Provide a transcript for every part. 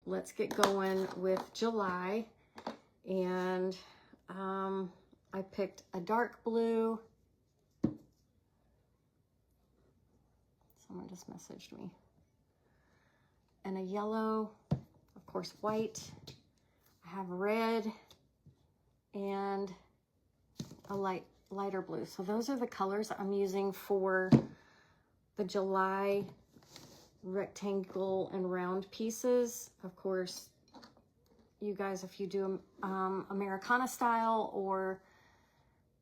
let's get going with July. And I picked a dark blue. Someone just messaged me. And a yellow, of course, white. I have red and a lighter blue. So those are the colors I'm using for the July rectangle and round pieces. Of course, you guys, if you do Americana style or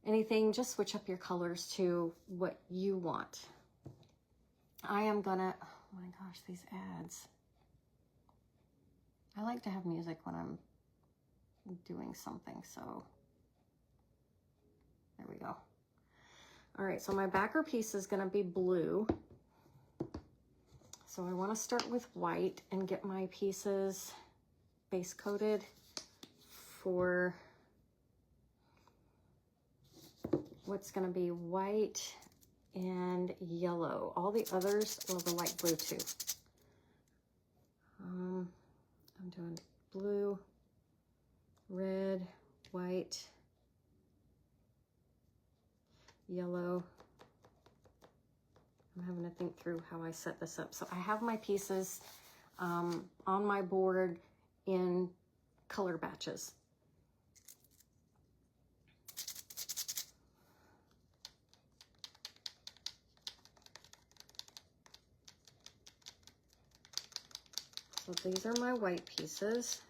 anything, just switch up your colors to what you want. I am gonna, oh my gosh, these ads. I like to have music when I'm doing something, so there we go. All right, so my backer piece is gonna be blue. So I wanna start with white and get my pieces base coated for what's gonna be white and yellow. All the others, well, the light blue too. I'm doing blue, red, white, yellow. I'm having to think through how I set this up. So I have my pieces on my board in color batches. So these are my white pieces.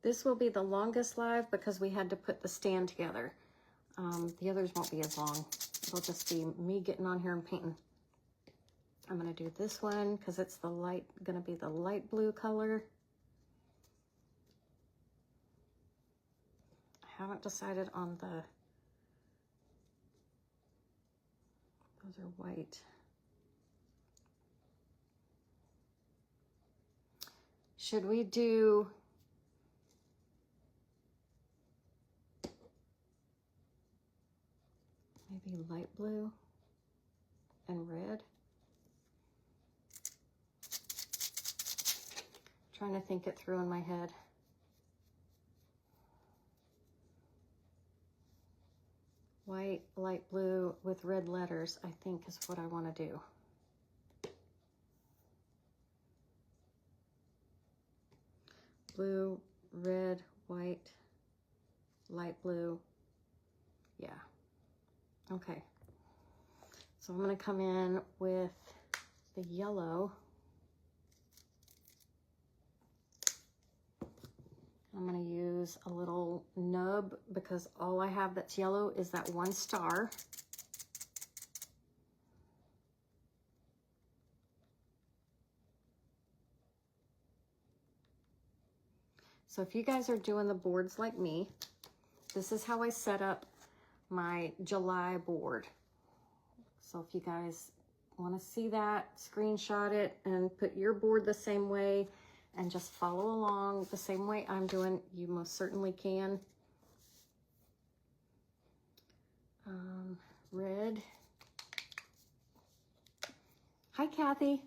This will be the longest live because we had to put the stand together. The others won't be as long. It'll just be me getting on here and painting. I'm gonna do this one because it's gonna be the light blue color. I haven't decided on those are white. Should we do maybe light blue and red? Trying to think it through in my head. White, light blue with red letters, I think is what I want to do. Blue, red, white, light blue. Yeah. Okay. So I'm going to come in with the yellow. I'm going to use a little nub because all I have that's yellow is that one star. So if you guys are doing the boards like me, this is how I set up my July board. So if you guys want to see that, screenshot it and put your board the same way and just follow along the same way I'm doing. You most certainly can. Red. Hi, Kathy.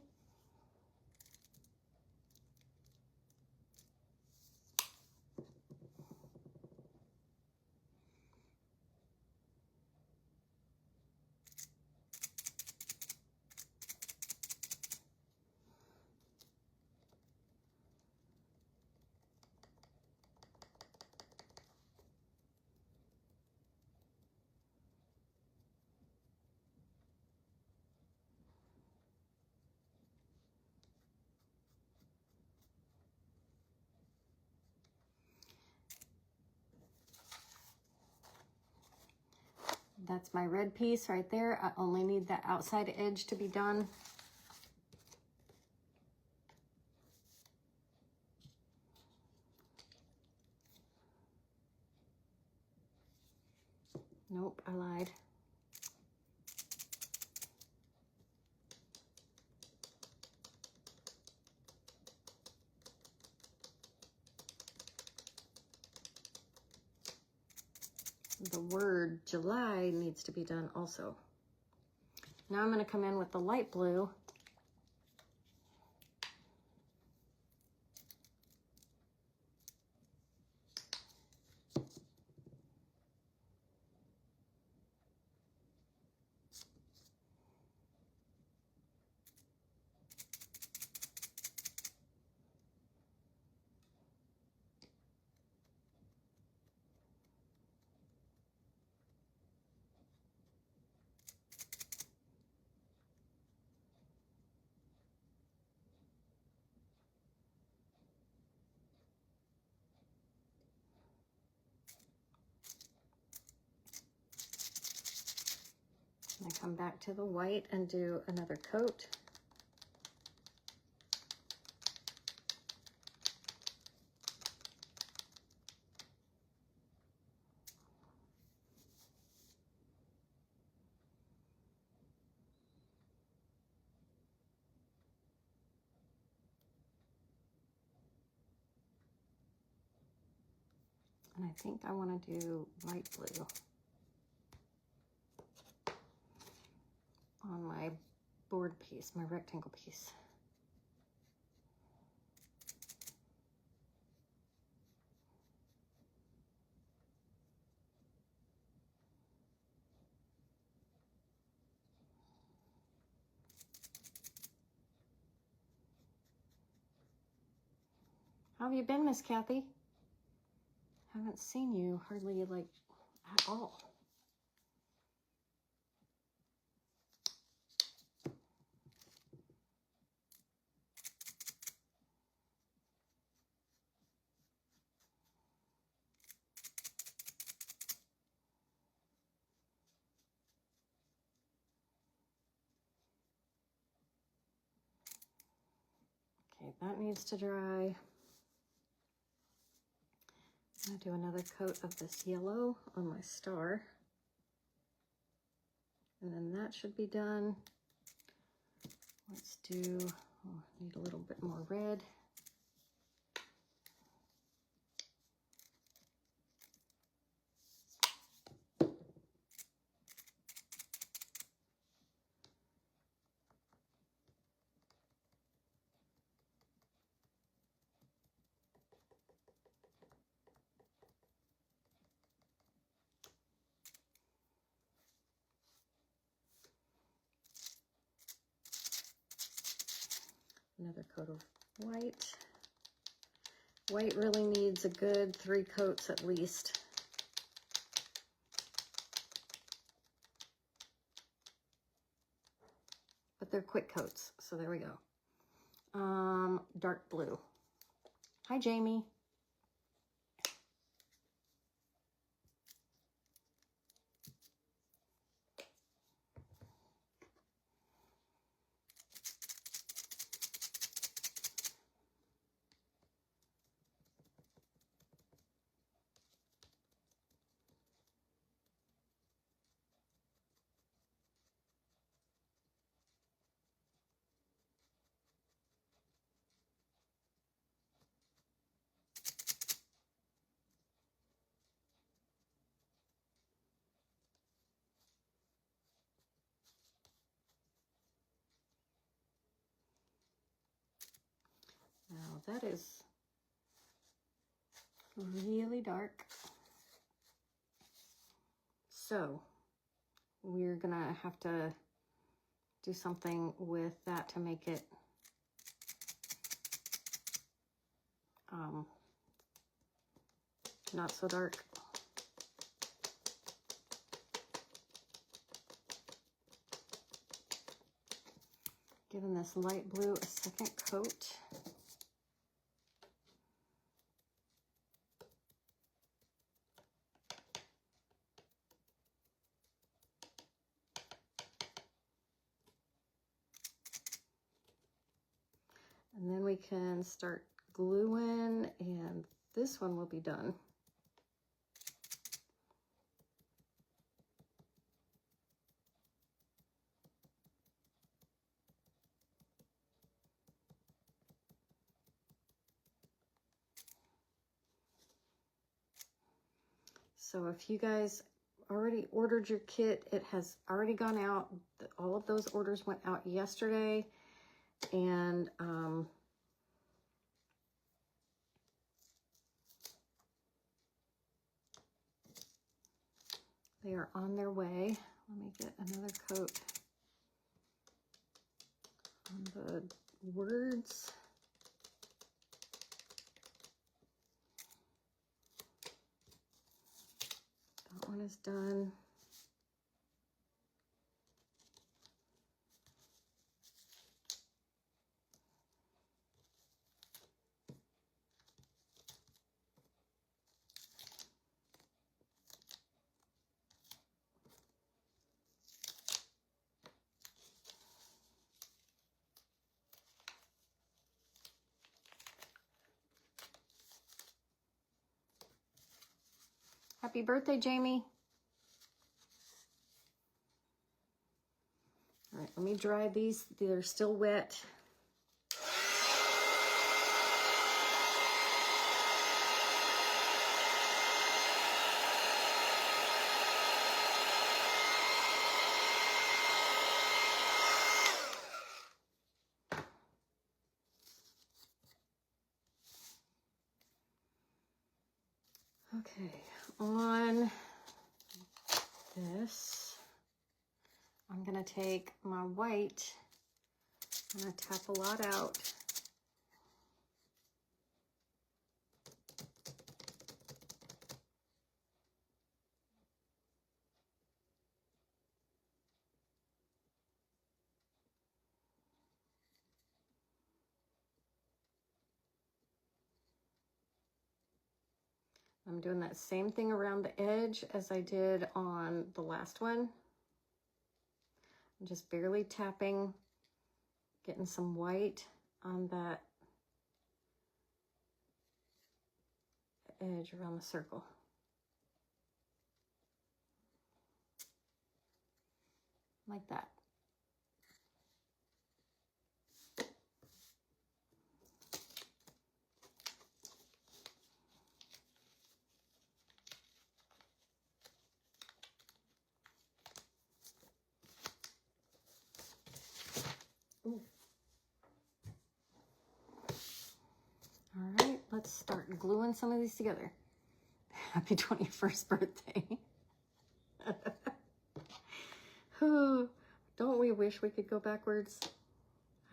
That's my red piece right there. I only need that outside edge to be done. Nope, I lied. the word July needs to be done also. Now I'm going to come in with the light blue. I come back to the white and do another coat. And I think I want to do light blue on my board piece, my rectangle piece. How have you been, Miss Kathy? Haven't seen you hardly like at all. Okay, that needs to dry. I'm going to do another coat of this yellow on my star. And then that should be done. Let's do, oh, need a little bit more red. Another coat of white. White really needs a good 3 coats at least. But they're quick coats, so there we go. Dark blue. Hi, Jamie. Now that is really dark. So we're gonna have to do something with that to make it not so dark. Giving this light blue a second coat. And then we can start gluing, and this one will be done. So if you guys already ordered your kit, it has already gone out. All of those orders went out yesterday, and they are on their way. Let me get another coat on the words. That one is done. Happy birthday, Jamie. All right, let me dry these. They're still wet. Okay, on this, I'm gonna take my white, I'm gonna tap a lot out. I'm doing that same thing around the edge as I did on the last one. I'm just barely tapping, getting some white on that edge around the circle. Like that. Ooh. All right, let's start gluing some of these together. Happy 21st birthday. Oh, don't we wish we could go backwards?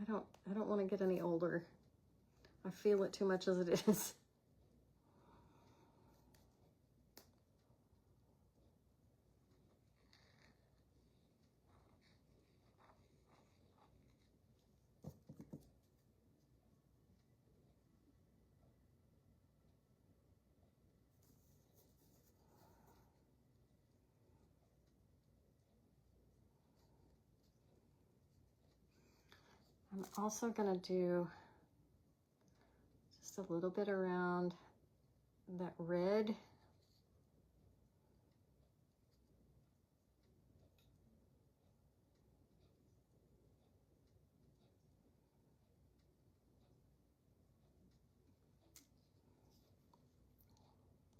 I don't want to get any older. I feel it too much as it is. I'm also going to do just a little bit around that red.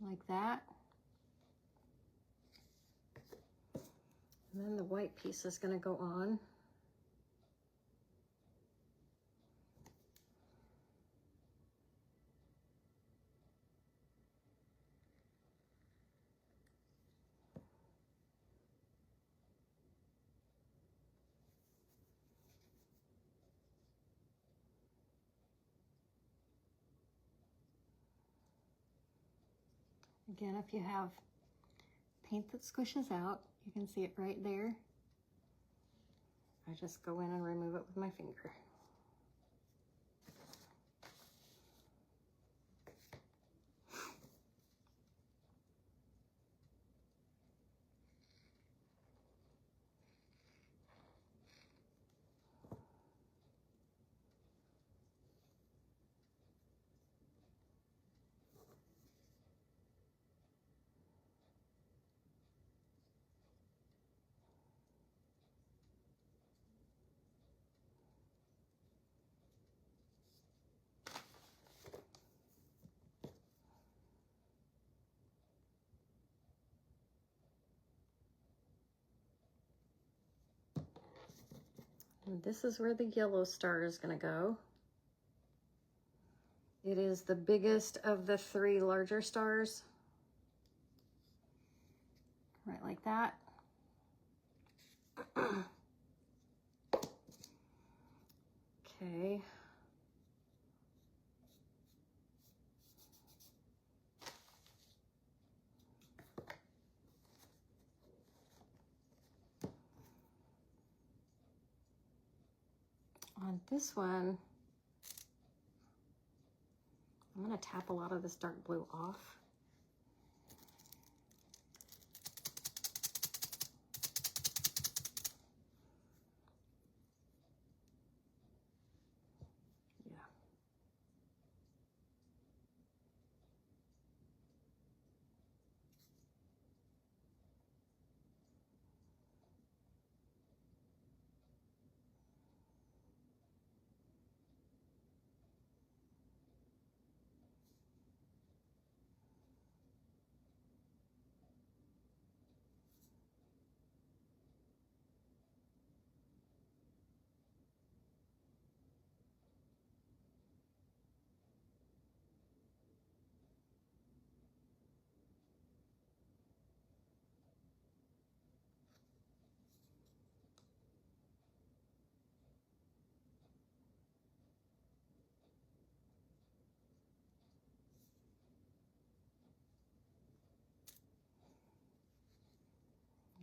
Like that. And then the white piece is going to go on. Again, if you have paint that squishes out, you can see it right there. I just go in and remove it with my finger. And this is where the yellow star is going to go. It is the biggest of the 3 larger stars. Right like that. Okay. On this one, I'm going to tap a lot of this dark blue off. Yeah.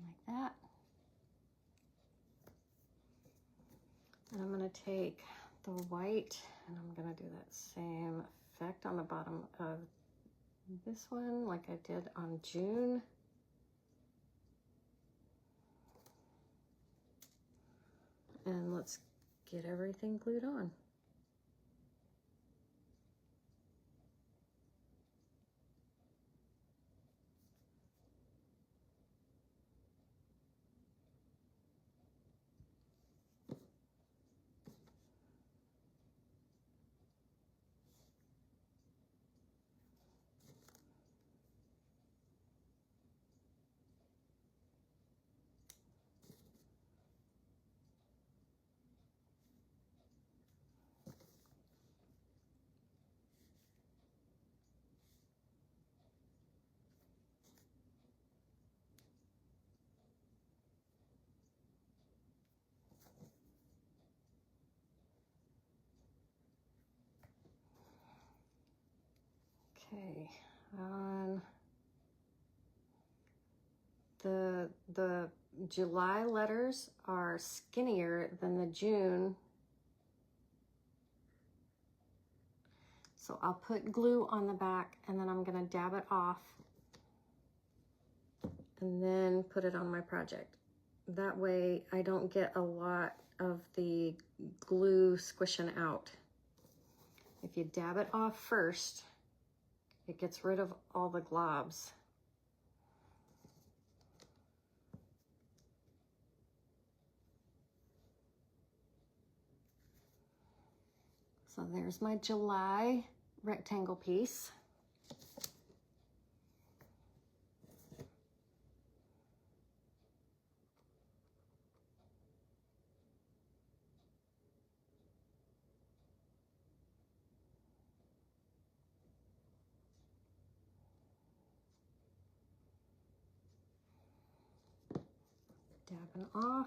Like that. And I'm going to take the white and I'm going to do that same effect on the bottom of this one like I did on June. And let's get everything glued on. Okay, the July letters are skinnier than the June. So I'll put glue on the back and then I'm gonna dab it off and then put it on my project. That way I don't get a lot of the glue squishing out. If you dab it off first, it gets rid of all the globs. So there's my July rectangle piece. Dabbing off.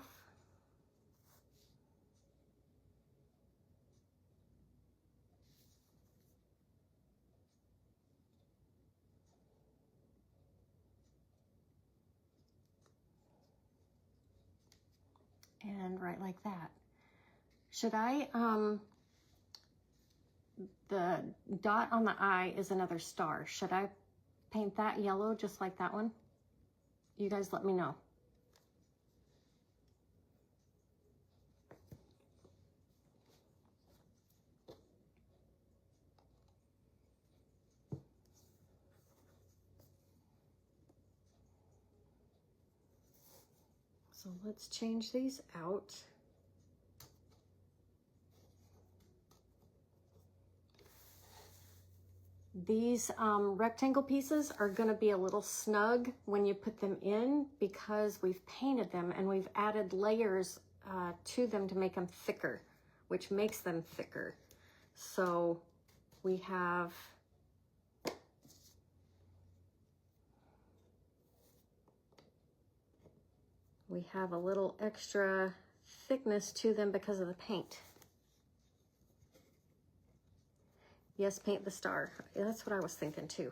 And right like that. Should I, the dot on the eye is another star. Should I paint that yellow just like that one? You guys let me know. So let's change these out. These rectangle pieces are going to be a little snug when you put them in because we've painted them and we've added layers to them to make them thicker, which makes them thicker. So we have a little extra thickness to them because of the paint. Yes, paint the star. That's what I was thinking too.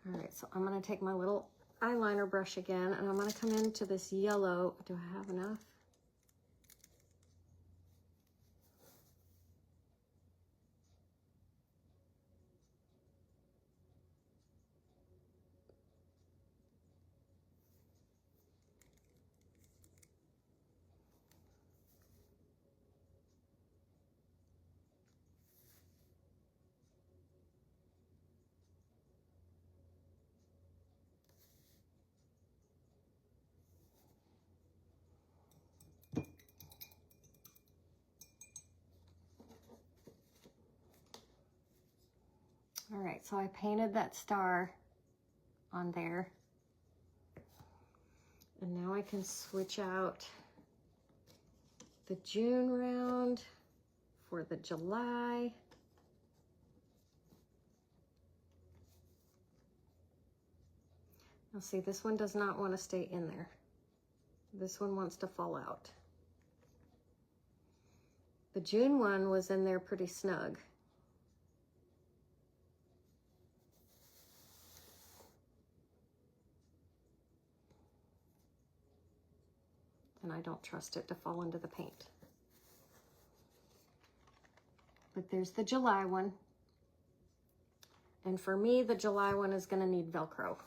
All right, so I'm going to take my little eyeliner brush again, and I'm going to come into this yellow. Do I have enough? All right, so I painted that star on there. And now I can switch out the June round for the July. Now see, this one does not want to stay in there. This one wants to fall out. The June one was in there pretty snug. And I don't trust it to fall into the paint. But there's the July one. And for me, the July one is going to need Velcro.